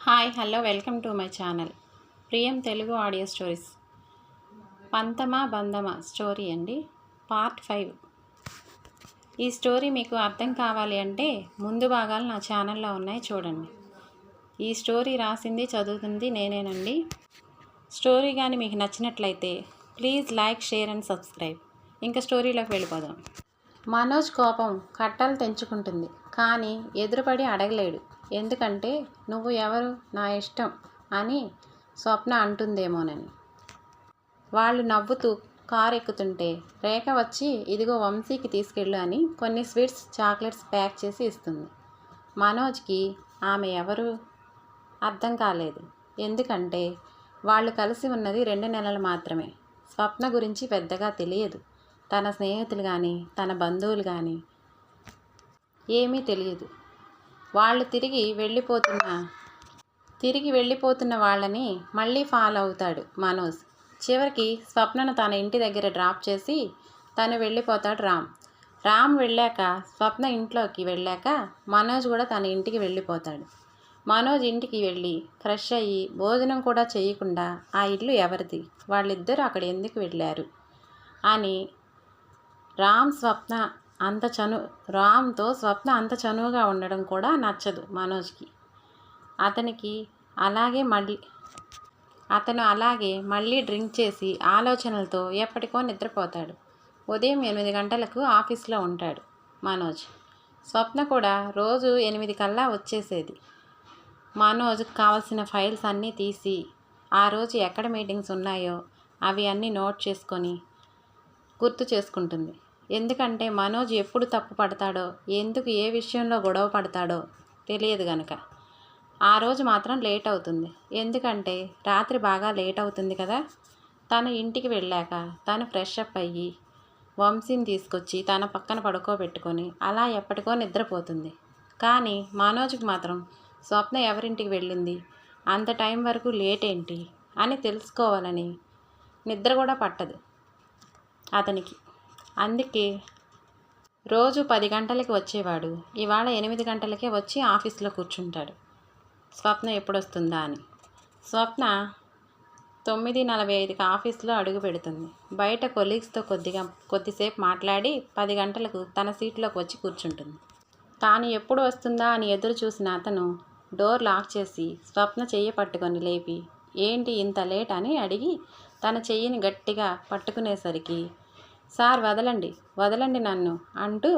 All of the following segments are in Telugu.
Hi hello welcome to my channel ప్రియం తెలుగు ఆడియో స్టోరీస్. పంతమా బంధమా స్టోరీ అండి, పార్ట్ 5. ఈ స్టోరీ మీకు అర్థం కావాలి అంటే ముందు భాగాలు నా ఛానల్లో ఉన్నాయి, చూడండి. ఈ స్టోరీ రాసింది చదువుతుంది నేనేనండి. స్టోరీ కానీ మీకు నచ్చినట్లయితే please like, share and subscribe. ఇంకా స్టోరీలోకి వెళ్ళిపోదాం. మనోజ్ కోపం కట్టలు తెంచుకుంటుంది, కానీ ఎదురుపడి అడగలేడు. ఎందుకంటే నువ్వు ఎవరు, నా ఇష్టం అని స్వప్న అంటుందేమోనని. వాళ్ళు నవ్వుతూ కారు ఎక్కుతుంటే రేఖ వచ్చి ఇదిగో వంశీకి తీసుకెళ్ళు అని కొన్ని స్వీట్స్, చాక్లెట్స్ ప్యాక్ చేసి ఇస్తుంది. మనోజ్కి ఆమె ఎవరు అర్థం కాలేదు. ఎందుకంటే వాళ్ళు కలిసి ఉన్నది 2 నెలలు మాత్రమే. స్వప్న గురించి పెద్దగా తెలియదు. తన స్నేహితులు కానీ తన బంధువులు కానీ ఏమీ తెలియదు. వాళ్ళు తిరిగి వెళ్ళిపోతున్న వాళ్ళని మళ్ళీ ఫాలో అవుతాడు మనోజ్. చివరికి స్వప్నను తన ఇంటి దగ్గర డ్రాప్ చేసి తను వెళ్ళిపోతాడు రామ్ వెళ్ళాక, స్వప్న ఇంట్లోకి వెళ్ళాక మనోజ్ కూడా తన ఇంటికి వెళ్ళిపోతాడు. మనోజ్ ఇంటికి వెళ్ళి ఫ్రెష్ అయ్యి భోజనం కూడా చేయకుండా ఆ ఇల్లు ఎవరిది, వాళ్ళిద్దరూ అక్కడ ఎందుకు వెళ్ళారు అని రామ్తో స్వప్న అంత చనువుగా ఉండడం కూడా నచ్చదు మనోజ్కి. అతను అలాగే మళ్ళీ డ్రింక్ చేసి ఆలోచనలతో ఎప్పటికో నిద్రపోతాడు. ఉదయం 8 గంటలకు ఆఫీస్లో ఉంటాడు మనోజ్. స్వప్న కూడా రోజు 8 కల్లా వచ్చేసేది. మనోజ్కి కావాల్సిన ఫైల్స్ అన్నీ తీసి ఆ రోజు ఎక్కడ మీటింగ్స్ ఉన్నాయో అవి అన్నీ నోట్ చేసుకొని గుర్తు చేసుకుంటుంది. ఎందుకంటే మనోజ్ ఎప్పుడు తప్పు పడతాడో, ఎందుకు ఏ విషయంలో గొడవ పడతాడో తెలియదు గనక. ఆ రోజు మాత్రం లేట్ అవుతుంది. ఎందుకంటే రాత్రి బాగా లేట్ అవుతుంది కదా. తను ఇంటికి వెళ్ళాక తను ఫ్రెష్ అప్ అయ్యి వంశీని తీసుకొచ్చి తన పక్కన పడుకోబెట్టుకొని అలా ఎప్పటికో నిద్రపోతుంది. కానీ మనోజ్కి మాత్రం స్వప్న ఎవరింటికి వెళ్ళింది, అంత టైం వరకు లేట్ ఏంటి అని తెలుసుకోవాలని నిద్ర కూడా పట్టదు అతనికి. అందుకే రోజు 10 గంటలకి వచ్చేవాడు, ఇవాళ 8 గంటలకే వచ్చి ఆఫీస్లో కూర్చుంటాడు. స్వప్న ఎప్పుడు వస్తుందా అని. స్వప్న 9:45కి ఆఫీస్లో అడుగు పెడుతుంది. బయట కొలీగ్స్తో కొద్దిసేపు మాట్లాడి 10 గంటలకు తన సీట్లోకి వచ్చి కూర్చుంటుంది. తాను ఎప్పుడు వస్తుందా అని ఎదురు చూసిన అతను డోర్ లాక్ చేసి స్వప్న చెయ్యి పట్టుకొని లేపి ఏంటి ఇంత లేట్ అని అడిగి తన చెయ్యిని గట్టిగా పట్టుకునేసరికి సార్ వదలండి నన్ను అంటూ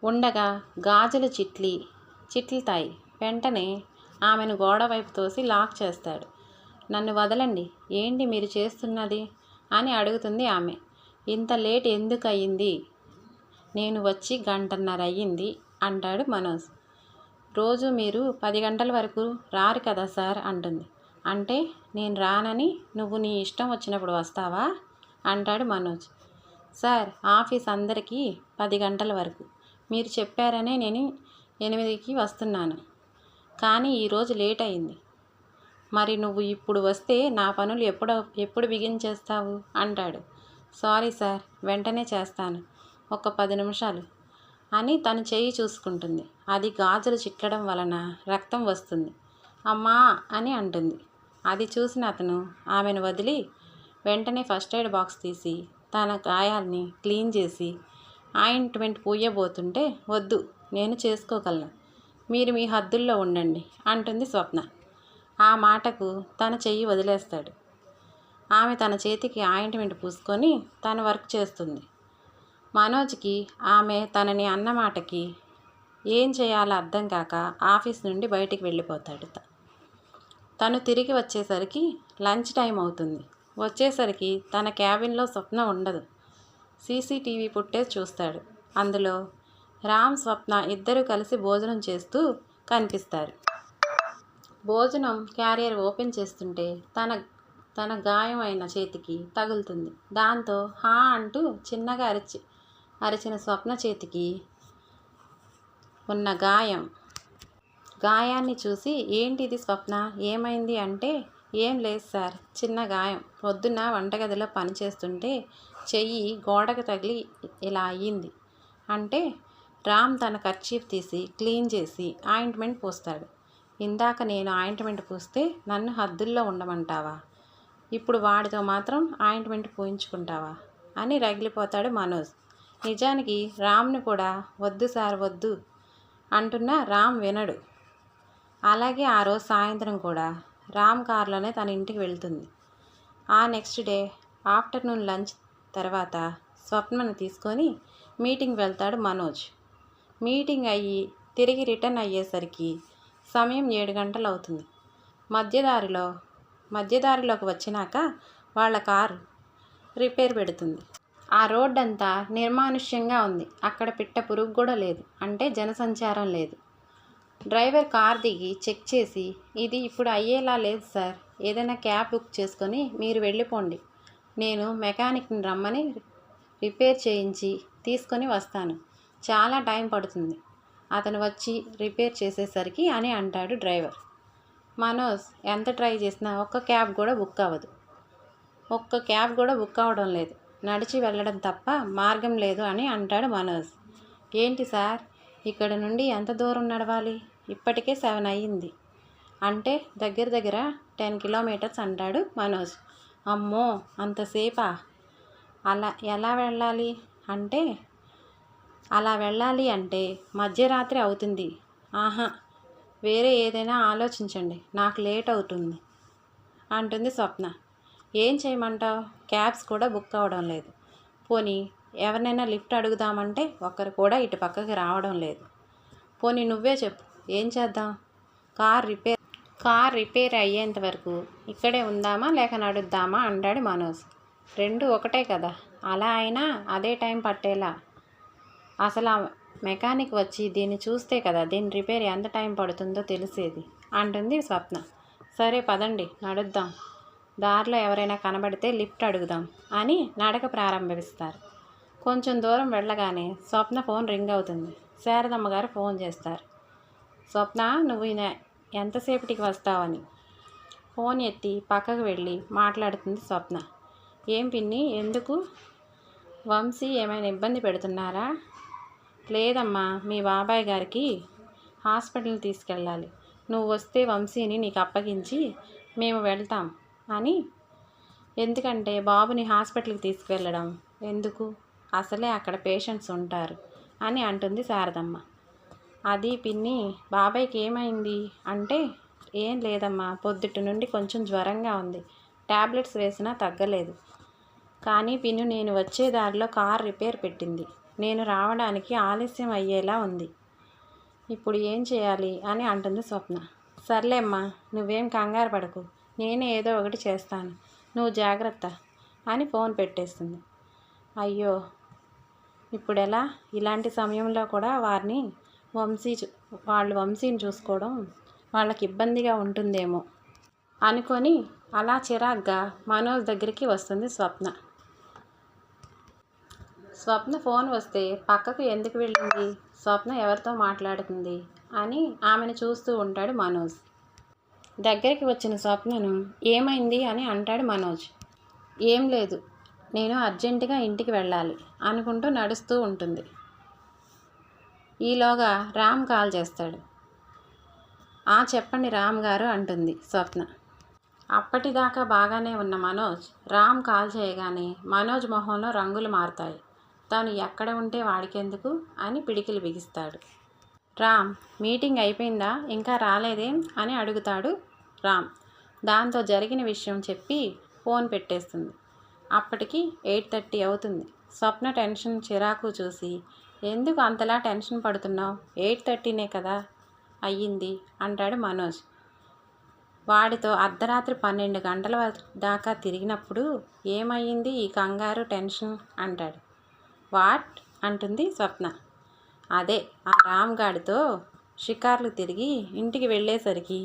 ఉండగా గాజులు చిట్లితాయి. వెంటనే ఆమెను గోడ వైపు తోసి లాక్ చేస్తాడు. నన్ను వదలండి, ఏంటి మీరు చేస్తున్నది అని అడుగుతుంది ఆమె. ఇంత లేట్ ఎందుకు అయ్యింది, నేను వచ్చి 1.5 గంట అయ్యింది అంటాడు మనోజ్. రోజు మీరు 10 గంటల వరకు రారు కదా సార్ అంటుంది. అంటే నేను రానని నువ్వు నీ ఇష్టం వచ్చినప్పుడు వస్తావా అంటాడు మనోజ్. సార్, ఆఫీస్ అందరికీ 10 గంటల వరకు, మీరు చెప్పారనే నేను 8కి వస్తున్నాను, కానీ ఈరోజు లేట్ అయింది. మరి నువ్వు ఇప్పుడు వస్తే నా పనులు ఎప్పుడు బిగించేస్తావు అంటాడు. సారీ సార్, వెంటనే చేస్తాను, ఒక 10 నిమిషాలు అని తను చెయ్యి చూసుకుంటుంది. అది గాజులు చిట్లడం వలన రక్తం వస్తుంది. అమ్మా అని అంటుంది. అది చూసిన అతను ఆమెను వదిలి వెంటనే ఫస్ట్ ఎయిడ్ బాక్స్ తీసి తన గాయాల్ని క్లీన్ చేసి ఆయింట్మెంట్ పూయబోతుంటే వద్దు, నేను చేసుకోగలను, మీరు మీ హద్దుల్లో ఉండండి అంటుంది స్వప్న. ఆ మాటకు తన చెయ్యి వదిలేస్తాడు. ఆమె తన చేతికి ఆయింట్మెంట్ పూసుకొని తన వర్క్ చేస్తుంది. మనోజ్కి ఆమె తనని అన్న మాటకి ఏం చేయాలో అర్థం కాక ఆఫీస్ నుండి బయటికి వెళ్ళిపోతాడు. తను తిరిగి వచ్చేసరికి లంచ్ టైం అవుతుంది. వచ్చేసరికి తన క్యాబిన్లో స్వప్న ఉండదు. సీసీటీవీ ఫుటేజ్ చూస్తాడు. అందులో రామ్, స్వప్న ఇద్దరు కలిసి భోజనం చేస్తూ కనిపిస్తారు. భోజనం క్యారియర్ ఓపెన్ చేస్తుంటే తన గాయమైన చేతికి తగులుతుంది. దాంతో హా అంటూ చిన్నగా అరిచిన స్వప్న చేతికి ఉన్న గాయాన్ని చూసి ఏంటిది స్వప్న, ఏమైంది అంటే ఏం లేదు సార్, చిన్న గాయం, పొద్దున్న వంటగదిలో పనిచేస్తుంటే చెయ్యి గోడకు తగిలి ఇలా అయ్యింది అంటే రామ్ తన కర్చీఫ్ తీసి క్లీన్ చేసి ఆయింట్మెంట్ పోస్తాడు. ఇందాక నేను ఆయింట్మెంట్ పూస్తే నన్ను హద్దుల్లో ఉండమంటావా? ఇప్పుడు వాడితో మాత్రం ఆయింట్మెంట్ పూయించుకుంటావా అని రగిలిపోతాడు మనోజ్. నిజానికి రామ్ని కూడా వద్దు సార్ వద్దు అంటున్నా రామ్ వినడు. అలాగే ఆ రోజు సాయంత్రం కూడా రామ్ కారులోనే తన ఇంటికి వెళ్తుంది. ఆ నెక్స్ట్ డే ఆఫ్టర్నూన్ లంచ్ తర్వాత స్వప్నను తీసుకొని మీటింగ్ వెళ్తాడు మనోజ్. మీటింగ్ అయ్యి తిరిగి రిటర్న్ అయ్యేసరికి సమయం 7 గంటలు అవుతుంది. మధ్యదారిలోకి వచ్చినాక వాళ్ళ కారు రిపేర్ పెడుతుంది. ఆ రోడ్డంతా నిర్మానుష్యంగా ఉంది. అక్కడ పిట్ట పురుగు కూడా లేదు. అంటే జనసంచారం లేదు. డ్రైవర్ కార్ దిగి చెక్ చేసి, ఇది ఇప్పుడు అయ్యేలా లేదు సార్, ఏదైనా క్యాబ్ బుక్ చేసుకొని మీరు వెళ్ళిపోండి, నేను మెకానిక్ని రమ్మని రిపేర్ చేయించి తీసుకొని వస్తాను, చాలా టైం పడుతుంది అతను వచ్చి రిపేర్ చేసేసరికి అని అంటాడు డ్రైవర్. మనోజ్ ఎంత ట్రై చేసినా ఒక్క క్యాబ్ కూడా బుక్ అవ్వడం లేదు. నడిచి వెళ్ళడం తప్ప మార్గం లేదు అని అంటాడు మనోజ్. ఏంటి సార్, ఇక్కడ నుండి ఎంత దూరం నడవాలి? ఇప్పటికే 7 అయ్యింది. అంటే దగ్గర 10 కిలోమీటర్స్ అంటాడు మనోజ్. అమ్మో అంతసేపా? ఎలా వెళ్ళాలి అంటే మధ్యరాత్రి అవుతుంది. ఆహా, వేరే ఏదైనా ఆలోచించండి, నాకు లేట్ అవుతుంది అంటుంది స్వప్న. ఏం చేయమంటావు? క్యాబ్స్ కూడా బుక్ అవ్వడం లేదు. పోనీ ఎవరినైనా లిఫ్ట్ అడుగుదామంటే ఒక్కరు కూడా ఇటు పక్కకి రావడం లేదు. పోనీ నువ్వే చెప్పు, ఏం చేద్దాం? కార్ రిపేర్ అయ్యేంత వరకు ఇక్కడే ఉందామా లేక నడుద్దామా అంటాడు మనోజ్. రెండు ఒకటే కదా, అలా అయినా అదే టైం పట్టేలా. అసలు ఆ మెకానిక్ వచ్చి దీన్ని చూస్తే కదా దీని రిపేర్ ఎంత టైం పడుతుందో తెలిసేది అంటుంది స్వప్న. సరే పదండి నడుద్దాం, దారిలో ఎవరైనా కనబడితే లిఫ్ట్ అడుగుదాం అని నడక ప్రారంభిస్తారు. కొంచెం దూరం వెళ్ళగానే స్వప్న ఫోన్ రింగ్ అవుతుంది. శారదమ్మ గారు ఫోన్ చేస్తారు. స్వప్న, నువ్వు ఎంతసేపటికి వస్తావని. ఫోన్ ఎత్తి పక్కకు వెళ్ళి మాట్లాడుతుంది స్వప్న. ఏం పిన్ని, ఎందుకు? వంశీ ఏమైనా ఇబ్బంది పెడుతున్నారా? లేదమ్మా, మీ బాబాయ్ గారికి హాస్పిటల్ తీసుకెళ్ళాలి, నువ్వు వస్తే వంశీని నీకు అప్పగించి మేము వెళ్తాం అని. ఎందుకంటే బాబుని హాస్పిటల్కి తీసుకువెళ్ళడం ఎందుకు, అసలే అక్కడ పేషెంట్స్ ఉంటారు అని అంటుంది శారదమ్మ. అది పిన్ని, బాబాయ్కి ఏమైంది అంటే, ఏం లేదమ్మా, పొద్దుటి నుండి కొంచెం జ్వరంగా ఉంది, ట్యాబ్లెట్స్ వేసినా తగ్గలేదు. కానీ పిన్ని, నేను వచ్చే దారిలో కార్ రిపేర్ పెట్టింది, నేను రావడానికి ఆలస్యం అయ్యేలా ఉంది, ఇప్పుడు ఏం చేయాలి అని అంటుంది స్వప్న. సర్లేమ్మా, నువ్వేం కంగారు పడకు, నేనే ఏదో ఒకటి చేస్తాను, నువ్వు జాగ్రత్త అని ఫోన్ పెట్టేస్తుంది. అయ్యో, ఇప్పుడెలా? ఇలాంటి సమయంలో కూడా వంశీని చూసుకోవడం వాళ్ళకి ఇబ్బందిగా ఉంటుందేమో అనుకొని అలా చిరాగ్గా మనోజ్ దగ్గరికి వస్తుంది స్వప్న. స్వప్న ఫోన్ వస్తే పక్కకు ఎందుకు వెళ్ళింది, స్వప్న ఎవరితో మాట్లాడుతుంది అని ఆమెను చూస్తూ ఉంటాడు మనోజ్. దగ్గరికి వచ్చిన స్వప్నను ఏమైంది అని అంటాడు మనోజ్. ఏం లేదు, నేను అర్జెంటుగా ఇంటికి వెళ్ళాలి అనుకుంటూ నడుస్తూ ఉంటుంది. ఈలోగా రామ్ కాల్ చేస్తాడు. చెప్పండి రామ్ గారు అంటుంది స్వప్న. అప్పటిదాకా బాగానే ఉన్న మనోజ్ రామ్ కాల్ చేయగానే మనోజ్ మొహంలో రంగులు మారుతాయి. తాను ఎక్కడ ఉంటే వాడికెందుకు అని పిడికిలు బిగిస్తాడు. రామ్, మీటింగ్ అయిపోయిందా, ఇంకా రాలేదేం అని అడుగుతాడు రామ్. దాంతో జరిగిన విషయం చెప్పి ఫోన్ పెట్టేస్తుంది. అప్పటికి 8:30 అవుతుంది. స్వప్న టెన్షన్ చిరాకు చూసి, ఎందుకు అంతలా టెన్షన్ పడుతున్నావు, 8:30నే కదా అయ్యింది అంటాడు మనోజ్. వాడితో అర్ధరాత్రి 12 గంటల దాకా తిరిగినప్పుడు ఏమయ్యింది ఈ కంగారు టెన్షన్ అంటాడు. వాట్ అంటుంది స్వప్న. అదే, ఆ రామ్ గాడితో షికార్లు తిరిగి ఇంటికి వెళ్ళేసరికి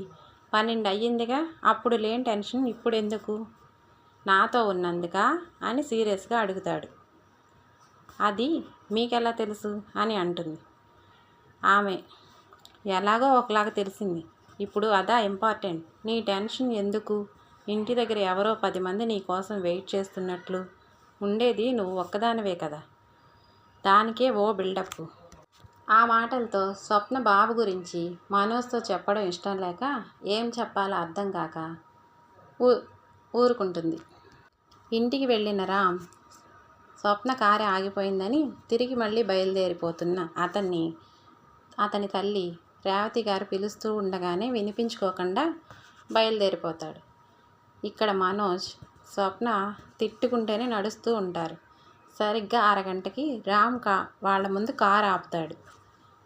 12 అయ్యిందిగా, అప్పుడు లేని టెన్షన్ ఇప్పుడు ఎందుకు, నాతో ఉన్నందుకా అని సీరియస్గా అడుగుతాడు. అది మీకెలా తెలుసు అని అంటుంది ఆమె. ఎలాగో ఒకలాగా తెలిసింది, ఇప్పుడు అదా ఇంపార్టెంట్, నీ టెన్షన్ ఎందుకు, ఇంటి దగ్గర ఎవరో 10 మంది నీ కోసం వెయిట్ చేస్తున్నట్లు ఉండేది నువ్వు ఒక్కదానివే కదా, దానికే ఓ బిల్డప్. ఆ మాటలతో స్వప్న బాబు గురించి మనోజ్తో చెప్పడం ఇష్టం లేక ఏం చెప్పాలో అర్థం కాక ఊరుకుంటుంది. ఇంటికి వెళ్ళిన రామ్ స్వప్న కారు ఆగిపోయిందని తిరిగి మళ్ళీ బయలుదేరిపోతున్న అతని తల్లి రేవతి గారు పిలుస్తూ ఉండగానే వినిపించుకోకుండా బయలుదేరిపోతాడు. ఇక్కడ మనోజ్, స్వప్న తిట్టుకుంటేనే నడుస్తూ ఉంటారు. సరిగ్గా అరగంటకి రామ్ వాళ్ళ ముందు కారు ఆపుతాడు.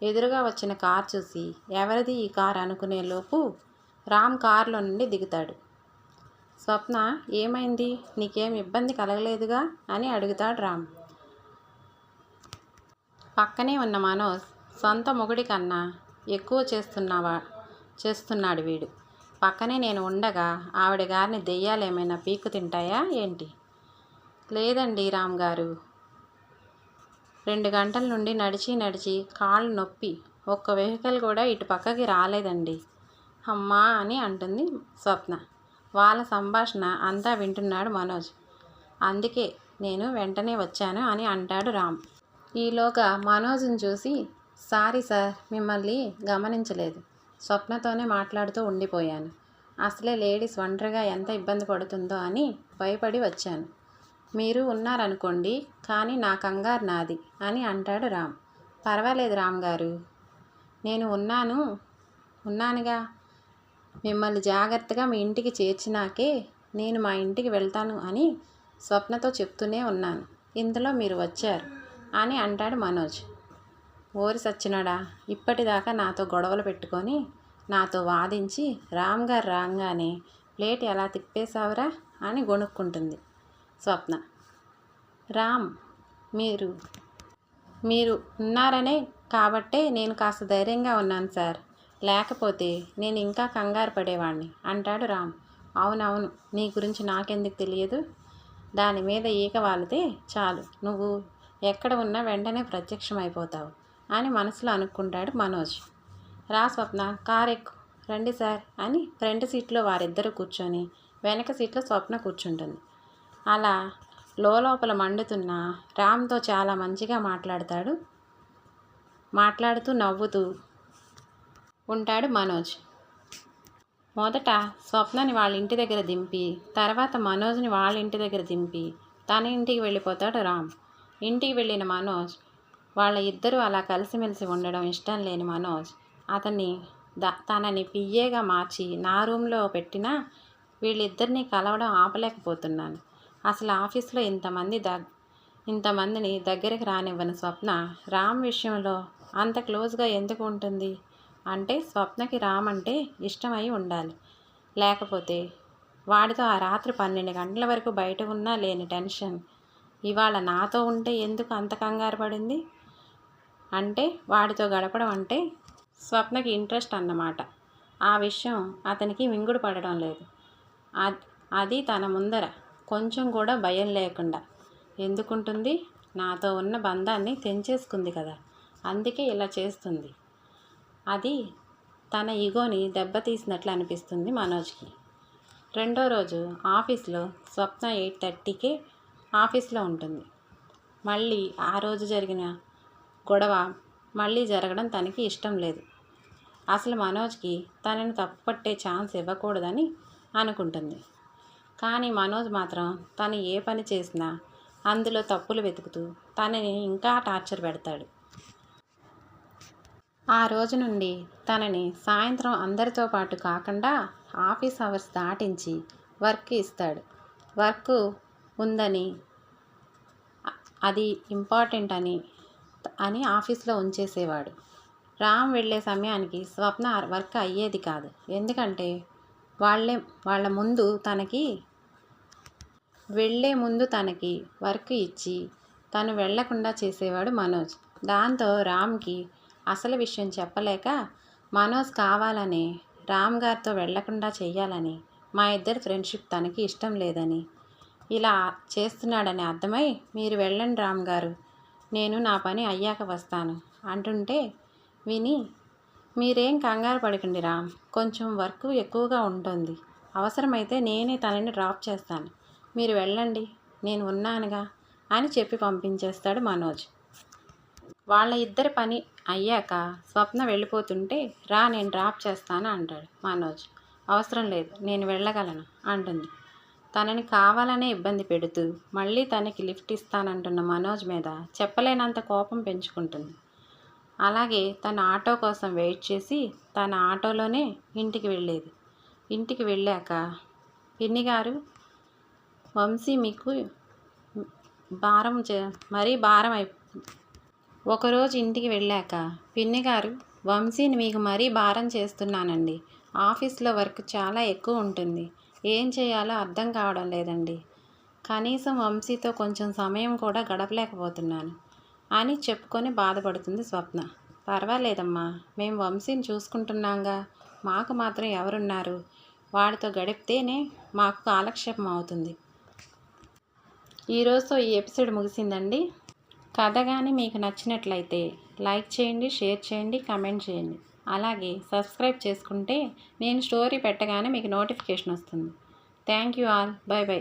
ఎదురుగా వచ్చిన కారు చూసి ఎవరిది ఈ కారు అనుకునేలోపు రామ్ కారులో నుండి దిగుతాడు. స్వప్న, ఏమైంది, నీకేం ఇబ్బంది కలగలేదుగా అని అడుగుతాడు రామ్. పక్కనే ఉన్న మనోజ్, సొంత మొగుడి కన్నా ఎక్కువ చేస్తున్నాడు వీడు. పక్కనే నేను ఉండగా ఆవిడ గారిని దెయ్యాలు ఏమైనా పీక్కు తింటాయా ఏంటి? లేదండి రామ్ గారు, 2 గంటల నుండి నడిచి కాళ్ళు నొప్పి ఒక్క వెహికల్ కూడా ఇటు పక్కకి రాలేదండి అమ్మా అని అంటుంది స్వప్న. వాళ్ళ సంభాషణ అంతా వింటున్నాడు మనోజ్. అందుకే నేను వెంటనే వచ్చాను అని అంటాడు రామ్. ఈలోగా మనోజ్ని చూసి, సారీ సార్, మిమ్మల్ని గమనించలేదు, స్వప్నతోనే మాట్లాడుతూ ఉండిపోయాను. అసలే లేడీస్ ఒంటరిగా ఎంత ఇబ్బంది పడుతుందో అని భయపడి వచ్చాను. మీరు ఉన్నారనుకోండి, కానీ నా కంగారు నాది అని అంటాడు రామ్. పర్వాలేదు రామ్ గారు, నేను ఉన్నానుగా. మిమ్మల్ని జాగ్రత్తగా మీ ఇంటికి చేర్చినాకే నేను మా ఇంటికి వెళ్తాను అని స్వప్నతో చెప్తూనే ఉన్నాను. ఇంతలో మీరు వచ్చారు అని అంటాడు మనోజ్. ఓరి సచ్చినోడా, ఇప్పటిదాకా నాతో గొడవలు పెట్టుకొని నాతో వాదించి రామ్ గారు రాగానే ప్లేట్ ఎలా తిప్పేశావురా అని గొణుక్కుంటుంది స్వప్న. రామ్, మీరు ఉన్నారనే కాబట్టే నేను కాస్త ధైర్యంగా ఉన్నాను సార్, లేకపోతే నేను ఇంకా కంగారు పడేవాడిని అంటాడు రామ్. అవునవును, నీ గురించి నాకెందుకు తెలియదు, దాని మీద ఈక వాలితే చాలు నువ్వు ఎక్కడ ఉన్నా వెంటనే ప్రత్యక్షమైపోతావు అని మనసులో అనుకుంటాడు మనోజ్. రా స్వప్న, కారు ఎక్కు, రండి సార్ అని ఫ్రంట్ సీట్లో వారిద్దరూ కూర్చొని వెనక సీట్లో స్వప్న కూర్చుంటుంది. అలా లోపల మండుతున్న రామ్తో చాలా మంచిగా మాట్లాడుతూ నవ్వుతూ ఉంటాడు మనోజ్. మొదట స్వప్నని వాళ్ళ ఇంటి దగ్గర దింపి, తర్వాత మనోజ్ని వాళ్ళ ఇంటి దగ్గర దింపి తన ఇంటికి వెళ్ళిపోతాడు రామ్. ఇంటికి వెళ్ళిన మనోజ్, వాళ్ళ ఇద్దరూ అలా కలిసిమెలిసి ఉండడం ఇష్టం లేని మనోజ్ తనని పియ్యేగా మార్చి నా రూమ్లో పెట్టినా వీళ్ళిద్దరినీ కలవడం ఆపలేకపోతున్నాను. అసలు ఆఫీస్లో ఇంతమందిని దగ్గరికి రానివ్వని స్వప్న రామ్ విషయంలో అంత క్లోజ్గా ఎందుకు ఉంటుంది అంటే, స్వప్నకి రామ్ అంటే ఇష్టమై ఉండాలి. లేకపోతే వాడితో ఆ రాత్రి 12 గంటల వరకు బయట ఉన్నా లేని టెన్షన్ ఇవాళ నాతో ఉంటే ఎందుకు అంత కంగారు పడింది అంటే, వాడితో గడపడం అంటే స్వప్నకి ఇంట్రెస్ట్ అన్నమాట. ఆ విషయం అతనికి మింగుడు పడడం లేదు. అది తన ముందర కొంచెం కూడా భయం లేకుండా ఎందుకుంటుంది? నాతో ఉన్న బంధాన్ని తెంచేసుకుంది కదా, అందుకే ఇలా చేస్తుంది. అది తన ఈగోని దెబ్బతీసినట్లు అనిపిస్తుంది మనోజ్కి. రెండో రోజు ఆఫీస్లో స్వప్న 8:30కే ఆఫీస్లో ఉంటుంది. మళ్ళీ ఆ రోజు జరిగిన గొడవ మళ్ళీ జరగడం తనకి ఇష్టం లేదు. అసలు మనోజ్కి తనని తప్పుపట్టే ఛాన్స్ ఇవ్వకూడదని అనుకుంటుంది. కానీ మనోజ్ మాత్రం తను ఏ పని చేసినా అందులో తప్పులు వెతుకుతూ తనని ఇంకా టార్చర్ పెడతాడు. ఆ రోజు నుండి తనని సాయంత్రం అందరితో పాటు కాకుండా ఆఫీస్ అవర్స్ దాటించి వర్క్ ఇస్తాడు. వర్క్ ఉందని, అది ఇంపార్టెంట్ అని ఆఫీస్లో ఉంచేసేవాడు. రామ్ వెళ్ళే సమయానికి స్వప్న వర్క్ అయ్యేది కాదు. ఎందుకంటే వెళ్ళే ముందు తనకి వర్క్ ఇచ్చి తను వెళ్లకుండా చేసేవాడు మనోజ్. దాంతో రామ్కి అసలు విషయం చెప్పలేక, మనోజ్ కావాలనే రామ్ గారితో వెళ్లకుండా చెయ్యాలని, మా ఇద్దరి ఫ్రెండ్షిప్ తనకి ఇష్టం లేదని, ఇలా చేస్తున్నాడని అర్థమై, మీరు వెళ్ళండి రామ్ గారు, నేను నా పని అయ్యాక వస్తాను అంటుంటే విని, మీరేం కంగారు పడకండి రామ్, కొంచెం వర్క్ ఎక్కువగా ఉంటుంది, అవసరమైతే నేనే తనని డ్రాప్ చేస్తాను, మీరు వెళ్ళండి, నేను ఉన్నానుగా అని చెప్పి పంపించేస్తాడు మనోజ్. వాళ్ళ ఇద్దరి పని అయ్యాక స్వప్న వెళ్ళిపోతుంటే రా నేను డ్రాప్ చేస్తాను అంటాడు మనోజ్. అవసరం లేదు, నేను వెళ్ళగలను అంటుంది. తనని కావాలనే ఇబ్బంది పెడుతూ మళ్ళీ తనకి లిఫ్ట్ ఇస్తానంటున్న మనోజ్ మీద చెప్పలేనంత కోపం పెంచుకుంటుంది. అలాగే తన ఆటో కోసం వెయిట్ చేసి తన ఆటోలోనే ఇంటికి వెళ్ళేది. ఇంటికి వెళ్ళాక పిన్ని గారు, వంశీ మీకు మరీ భారం ఒకరోజు ఇంటికి వెళ్ళాక పిన్ని గారు, వంశీని మీకు మరీ భారం చేస్తున్నానండి. ఆఫీస్లో వర్క్ చాలా ఎక్కువ ఉంటుంది. ఏం చేయాలో అర్థం కావడం లేదండి. కనీసం వంశీతో కొంచెం సమయం కూడా గడపలేకపోతున్నాను అని చెప్పుకొని బాధపడుతుంది స్వప్న. పర్వాలేదమ్మా, మేము వంశీని చూసుకుంటున్నాంగా, మాకు మాత్రం ఎవరున్నారు? వాడితో గడిపితేనే మాకు కాలక్షేపం అవుతుంది. ఈరోజుతో ఈ ఎపిసోడ్ ముగిసిందండి. కథ కానీ మీకు నచ్చినట్లయితే లైక్ చేయండి, షేర్ చేయండి, కమెంట్ చేయండి. అలాగే సబ్స్క్రైబ్ చేసుకుంటే నేను స్టోరీ పెట్టగానే మీకు నోటిఫికేషన్ వస్తుంది. Thank you all. By by.